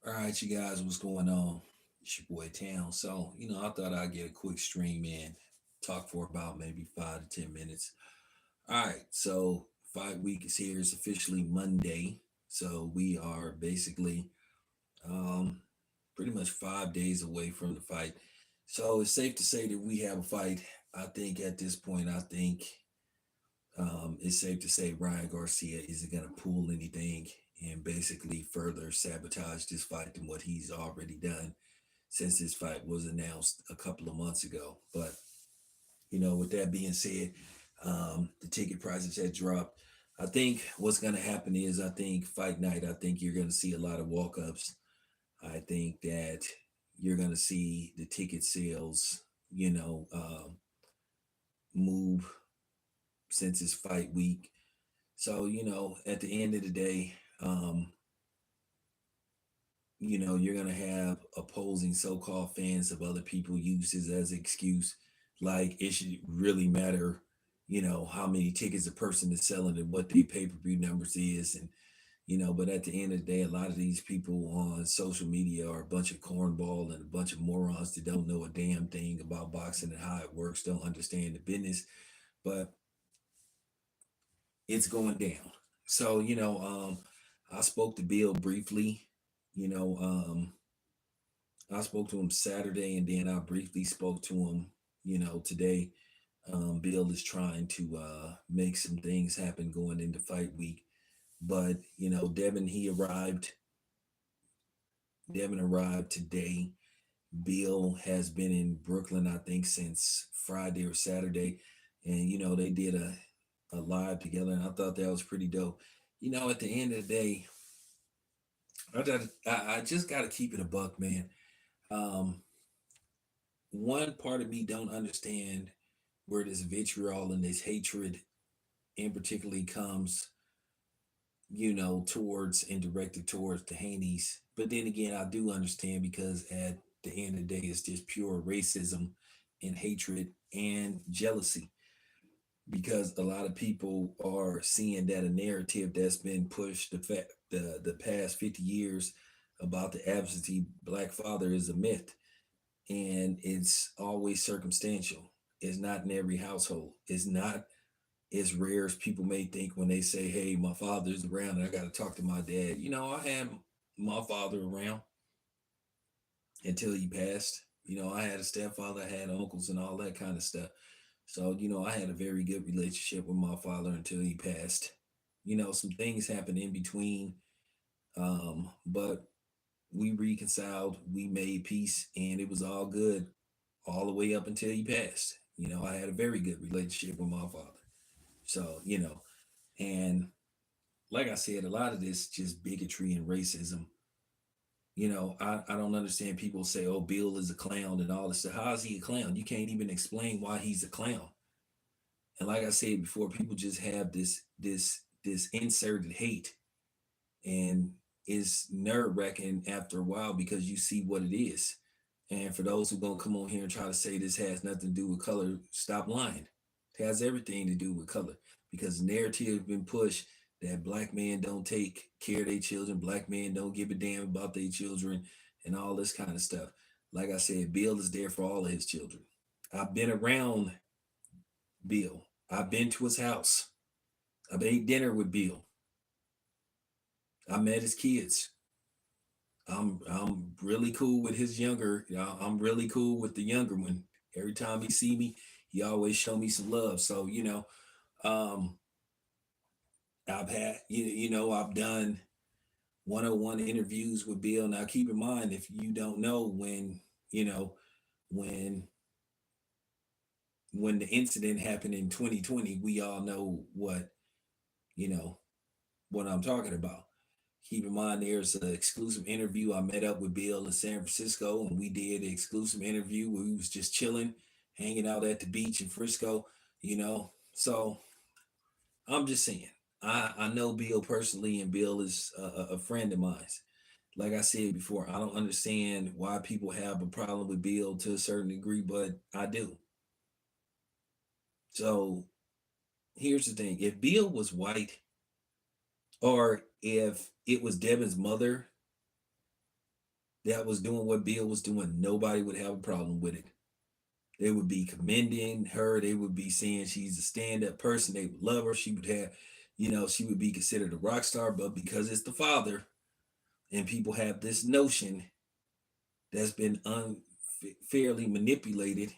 All right, you guys, what's going on? It's your boy Town. So, I thought I'd get a quick stream in, talk for about maybe 5 to 10 minutes. All right, so fight week is here. It's officially Monday. So we are basically um, pretty much 5 days away from the fight. So it's safe to say that we have a fight. I think at this point, it's safe to say Ryan Garcia isn't going to pull anything and basically further sabotage this fight than what he's already done since this fight was announced a couple of months ago. But with that being said, the ticket prices had dropped. I think what's going to happen is I think fight night. I think you're going to see a lot of walk ups. I think that you're going to see the ticket sales, move since it's fight week. So at the end of the day, you're gonna have opposing so-called fans of other people use this as an excuse. Like it should really matter, how many tickets a person is selling and what the pay-per-view numbers is, and but at the end of the day, a lot of these people on social media are a bunch of cornball and a bunch of morons that don't know a damn thing about boxing and how it works, don't understand the business. But it's going down. So, I spoke to Bill briefly. You know, um, I spoke to him Saturday, and then I briefly spoke to him, today. Bill is trying to make some things happen going into fight week. But, Devin arrived today. Bill has been in Brooklyn, I think, since Friday or Saturday. And, they did a live together, and I thought that was pretty dope. At the end of the day, I just got to keep it a buck, man. Um, One part of me don't understand where this vitriol and this hatred in particularly comes, towards and directed towards the Haney's. But then again, I do understand because at the end of the day, it's just pure racism and hatred and jealousy. Because a lot of people are seeing that a narrative that's been pushed the past 50 years about the absentee black father is a myth, and it's always circumstantial. It's not in every household. It's not as rare as people may think when they say, "Hey, my father's around and I got to talk to my dad." I had my father around until he passed. I had a stepfather, I had uncles, and all that kind of stuff. So, I had a very good relationship with my father until he passed. Some things happened in between, but we reconciled, we made peace, and it was all good all the way up until he passed. I had a very good relationship with my father. So, and like I said, a lot of this just bigotry and racism. I don't understand people say, oh, Bill is a clown and all this stuff. How is he a clown? You can't even explain why he's a clown. And like I said before, people just have this inserted hate, and it's nerve wracking after a while because you see what it is. And for those who gonna come on here and try to say this has nothing to do with color, stop lying. It has everything to do with color because the narrative been pushed that black men don't take care of their children, black men don't give a damn about their children, and all this kind of stuff. Like I said, Bill is there for all of his children. I've been around Bill. I've been to his house. I've ate dinner with Bill. I met his kids. I'm really cool with his younger. I'm really cool with the younger one. Every time he see me, he always show me some love. So um, I've done 101 interviews with Bill. Now keep in mind, if you don't know, you know when when the incident happened in 2020, we all know you know what I'm talking about. Keep in mind, there's an exclusive interview. I met up with Bill in San Francisco, and we did an exclusive interview where we was just chilling, hanging out at the beach in Frisco. So I'm just saying, I know Bill personally, and Bill is a friend of mine. Like I said before, I don't understand why people have a problem with Bill to a certain degree, but I do. So here's the thing: if Bill was white, or if it was Devin's mother, that was doing what Bill was doing, nobody would have a problem with it. They would be commending her. They would be saying she's a stand-up person. They would love her. She would have, she would be considered a rock star. But because it's the father, and people have this notion that's been unfairly manipulated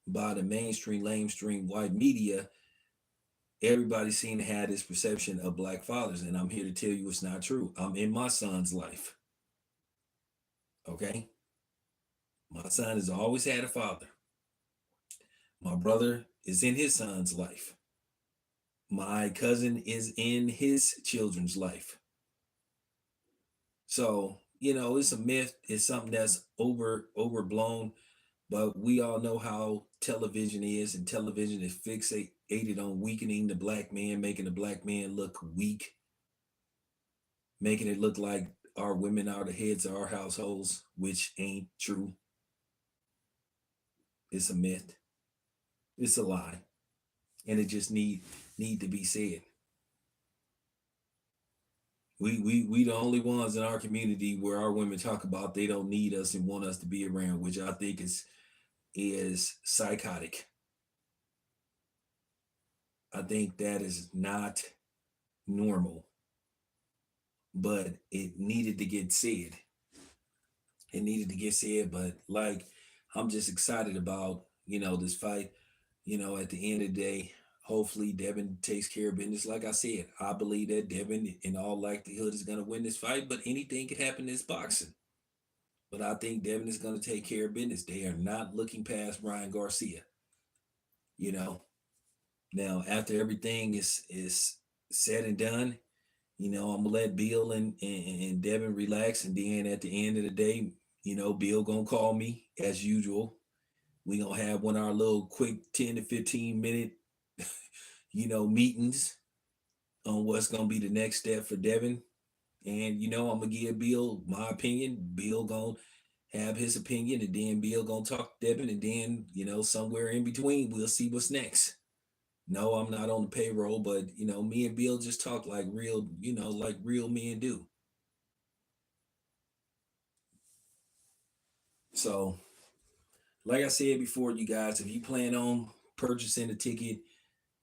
by the mainstream, lamestream white media, everybody seems to have this perception of black fathers. And I'm here to tell you it's not true. I'm in my son's life. Okay. My son has always had a father. My brother is in his son's life. My cousin is in his children's life. So, it's a myth. It's something that's overblown, but we all know how television is, and television is fixated on weakening the black man, making the black man look weak, making it look like our women are the heads of our households, which ain't true. It's a myth. It's a lie. And it just need to be said. We the only ones in our community where our women talk about they don't need us and want us to be around, which I think is psychotic. I think that is not normal, but it needed to get said. It needed to get said, but like I'm just excited about, this fight. At the end of the day, hopefully Devin takes care of business. Like I said, I believe that Devin in all likelihood is gonna win this fight, but anything could happen in this boxing. But I think Devin is gonna take care of business. They are not looking past Ryan Garcia. You know. Now after everything is said and done, I'm gonna let Bill and Devin relax, and then at the end of the day, Bill gonna call me as usual. We gonna have one of our little quick 10 to 15 minute, meetings on what's gonna be the next step for Devin. And I'm gonna give Bill my opinion. Bill gonna have his opinion, and then Bill gonna talk to Devin, and then somewhere in between we'll see what's next. No, I'm not on the payroll, but me and Bill just talk like real, like real men do. So, like I said before, you guys, if you plan on purchasing a ticket,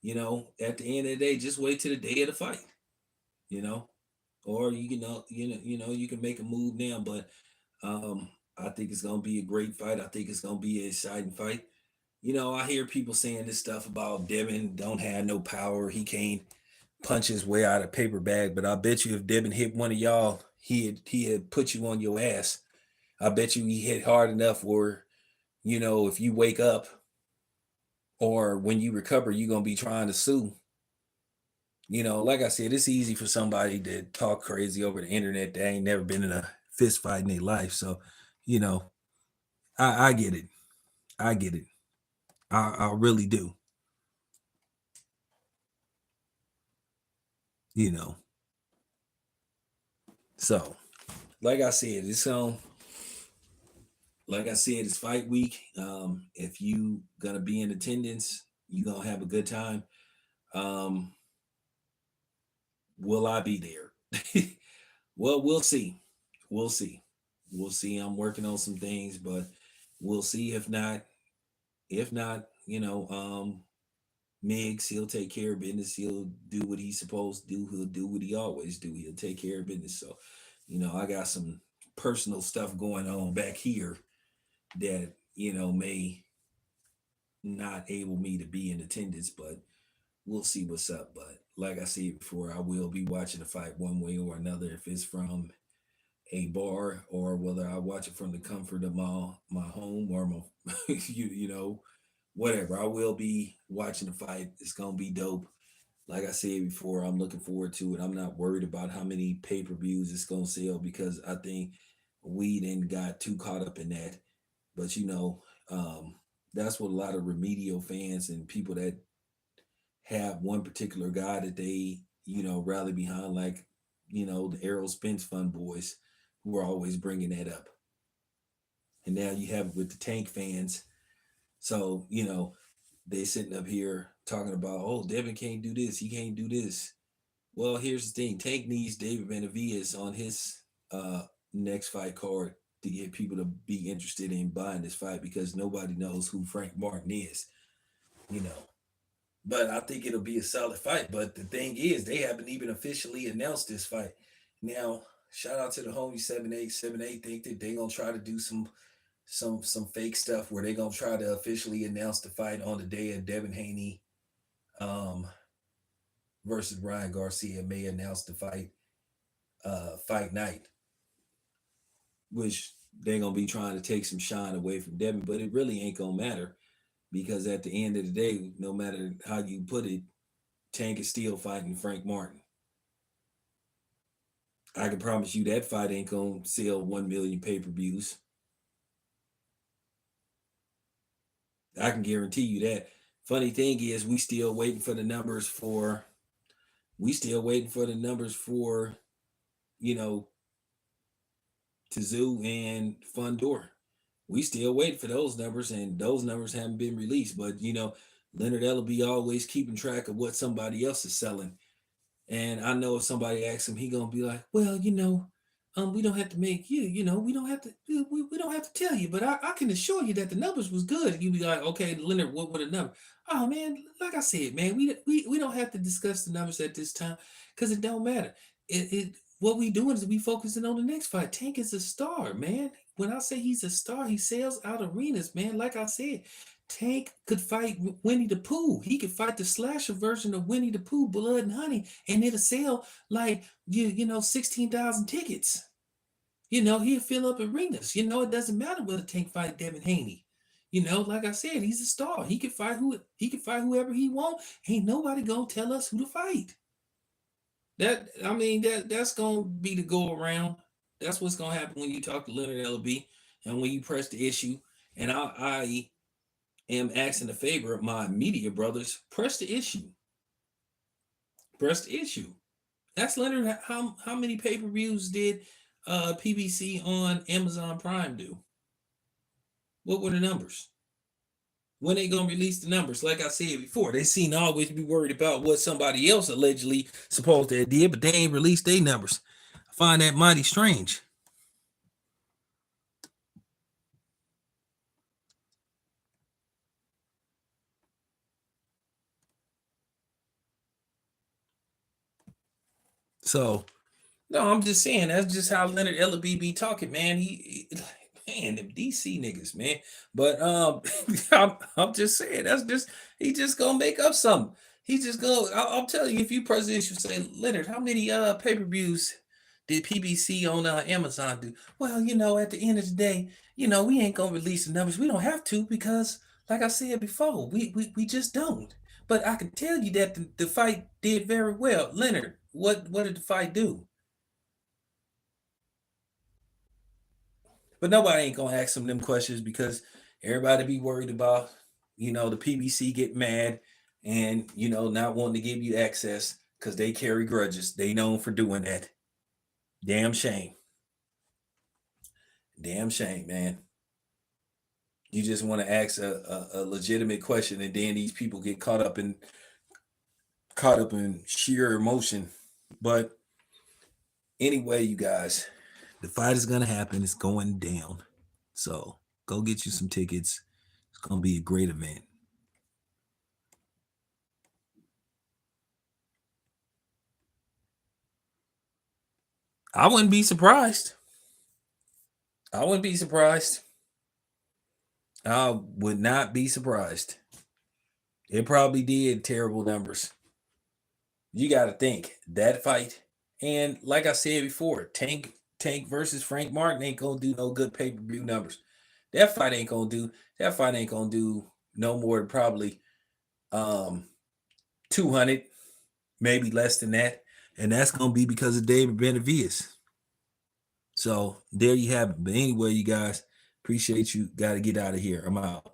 at the end of the day, just wait till the day of the fight. You know, or you can make a move now, but I think it's gonna be a great fight. I think it's gonna be an exciting fight. I hear people saying this stuff about Devin don't have no power. He can't punch his way out of paper bag. But I bet you if Devin hit one of y'all, he had put you on your ass. I bet you he hit hard enough where, if you wake up or when you recover, you're gonna be trying to sue. Like I said, it's easy for somebody to talk crazy over the internet that ain't never been in a fist fight in their life. So, you know, I get it. I get it. I really do. You know. So, like I said, it's fight week. If you gonna be in attendance, you gonna have a good time. Um, will I be there? Well, we'll see. We'll see. We'll see. I'm working on some things, but we'll see. If not, Miggs, he'll take care of business. He'll do what he's supposed to do. He'll do what he always do. He'll take care of business. So, I got some personal stuff going on back here that, may not able me to be in attendance, but we'll see what's up. But like I said before, I will be watching the fight one way or another, if it's from a bar or whether I watch it from the comfort of my home or my whatever. I will be watching the fight. It's gonna be dope. Like I said before, I'm looking forward to it. I'm not worried about how many pay-per-views it's gonna sell because I think we then got too caught up in that. But that's what a lot of remedial fans and people that have one particular guy that they, rally behind, like, the Errol Spence Fund boys who are always bringing that up. And now you have it with the Tank fans. So, they sitting up here talking about, oh, Devin can't do this, he can't do this. Well, here's the thing: Tank needs David Benavidez on his next fight card to get people to be interested in buying this fight because nobody knows who Frank Martin is, you know. But I think it'll be a solid fight. But the thing is, they haven't even officially announced this fight. Now, shout out to the homie 7878. Think that they gonna try to do some fake stuff where they gonna try to officially announce the fight on the day of Devin Haney um versus Ryan Garcia may announce the fight night, which they're gonna be trying to take some shine away from Devin, but it really ain't gonna matter because at the end of the day, no matter how you put it, Tank is still fighting Frank Martin. I can promise you that fight ain't gonna sell 1 million pay-per-views. I can guarantee you that. Funny thing is, we still waiting for the numbers for you know, Tszyu and Fundor. We still waiting for those numbers, and those numbers haven't been released. But Leonard Ellaby always keeping track of what somebody else is selling. And I know if somebody asks him, he gonna be like, "Well, we don't have to make we don't have to we don't have to tell you, but I can assure you that the numbers was good." You be like, "Okay, Leonard, what were the number?" Oh man, like I said, man, we don't have to discuss the numbers at this time because it don't matter. It what we doing is we focusing on the next fight. Tank is a star, man. When I say he's a star, he sells out arenas, man. Like I said, Tank could fight Winnie the Pooh. He could fight the slasher version of Winnie the Pooh, Blood and Honey, and it'll sell like 16,000 tickets. He'll fill up arenas. It doesn't matter whether Tank fight Devin Haney. Like I said, he's a star. He can fight whoever he want. Ain't nobody gonna tell us who to fight. That's gonna be the go around. That's what's gonna happen when you talk to Leonard Ellaby and when you press the issue. And I am asking a favor of my media brothers, press the issue. Press the issue. Ask Leonard how many pay-per-views did PBC on Amazon Prime do? What were the numbers? When they gonna release the numbers? Like I said before, they seem to always be worried about what somebody else allegedly supposed to have did, but they ain't released their numbers. I find that mighty strange. So, no, I'm just saying that's just how Leonard Ellaby be talking, man. Man, them DC niggas, man. But I'm just saying he just gonna make up something. He just go. I'll tell you, if you president, you say, Leonard, how many pay-per-views did PBC on Amazon do? Well, at the end of the day, we ain't gonna release the numbers. We don't have to because, like I said before, we just don't. But I can tell you that the fight did very well. Leonard, what did the fight do? But nobody ain't gonna ask them questions because everybody be worried about, the PBC get mad and not wanting to give you access because they carry grudges. They known for doing that. Damn shame. Damn shame, man. You just want to ask a legitimate question, and then these people get caught up in sheer emotion. But anyway, you guys, the fight is gonna happen. It's going down. So go get you some tickets. It's gonna be a great event. I wouldn't be surprised. I wouldn't be surprised. I would not be surprised. It probably did terrible numbers. You got to think that fight, and like I said before, Tank versus Frank Martin ain't gonna do no good pay-per-view numbers. That fight ain't gonna do no more than probably 200, maybe less than that, and that's gonna be because of David Benavidez. So there you have it. But anyway, you guys, appreciate you. Got to get out of here. I'm out.